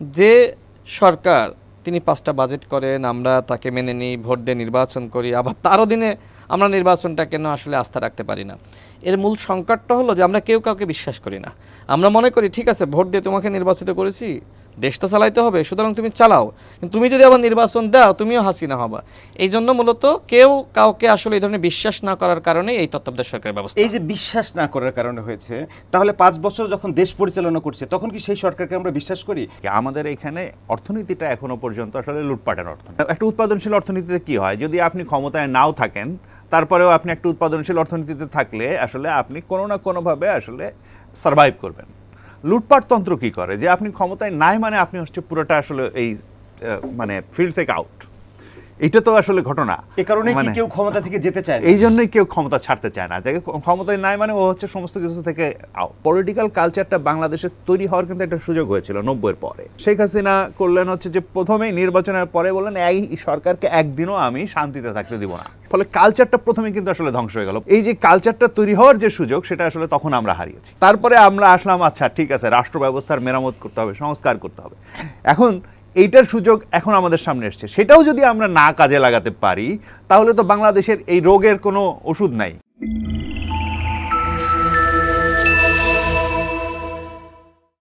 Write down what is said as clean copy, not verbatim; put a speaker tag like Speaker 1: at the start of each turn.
Speaker 1: যে সরকার তিনি ৫টা বাজেট করেন, আমরা তাকে মেনে নিই, ভোট দিয়ে নির্বাচন করি, আবার তার অধীনে আমরা নির্বাচনটা কেন আসলে আস্থা রাখতে পারি না। এর মূল সংকটটা হলো যে আমরা কেউ কাউকে বিশ্বাস করি না। আমরা মনে করি ঠিক আছে ভোট দিয়ে তোমাকে নির্বাচিত করেছি, দেশ তো চালাইতে হবে, সুতরাং তুমি চালাও, কিন্তু তুমি যদি আবার নির্বাচন দাও তুমিও হাসিনা হবা। এই জন্য মূলত কেউ কাউকে আসলে এই ধরনের বিশ্বাস না করার কারণে এই তত্ত্বাবধায়ক সরকারের ব্যবস্থা।
Speaker 2: এই যে বিশ্বাস না করার কারণে হয়েছে, তাহলে ৫ বছর যখন দেশ পরিচালনা করছে তখন কি সেই সরকারকে আমরা বিশ্বাস করি?
Speaker 3: আমাদের এখানে অর্থনীতিটা এখনো পর্যন্ত আসলে লুটপাটের অর্থনীতি। একটা উৎপাদনশীল অর্থনীতিতে কি হয়, যদি আপনি ক্ষমতায় নাও থাকেন তারপরেও আপনি একটা উৎপাদনশীল অর্থনীতিতে থাকলে আসলে আপনি কোনো না কোনোভাবে আসলে সার্ভাইভ করবেন। লুটপাটতন্ত্র কি করে, যে আপনি ক্ষমতায় নাই মানে আপনি হচ্ছে পুরোটা আসলে এই মানে ফিল্ড থেকে আউট। এটা তো আসলে ঘটনা।
Speaker 2: এই কারণে কি কেউ ক্ষমতা থেকে যেতে চায় না?
Speaker 3: এই জন্যই কেউ ক্ষমতা ছাড়তে চায় না, যে ক্ষমতায় নাই মানে ও হচ্ছে সমস্ত কিছু থেকে আউট। পলিটিক্যাল কালচারটা বাংলাদেশে তৈরি হওয়ার কিন্তু একটা সুযোগ হয়েছিল ৯০-এর পরে। শেখ হাসিনা করলেন হচ্ছে যে প্রথমেই নির্বাচনের পরে বললেন এই সরকারকে একদিনও আমি শান্তিতে থাকতে দিব না, ফলে কালচারটা প্রথমে কিন্তু আসলে ধ্বংস হয়ে গেল। এই যে কালচারটা তৈরি হওয়ার যে সুযোগ সেটা আসলে তখন আমরা হারিয়েছি। তারপরে আমরা আসলাম আচ্ছা ঠিক আছে রাষ্ট্র ব্যবস্থার মেরামত করতে হবে, সংস্কার করতে হবে। এখন এইটার সুযোগ এখন আমাদের সামনে এসছে, সেটাও যদি আমরা না কাজে লাগাতে পারি তাহলে তো বাংলাদেশের এই রোগের কোনো ওষুধ নাই।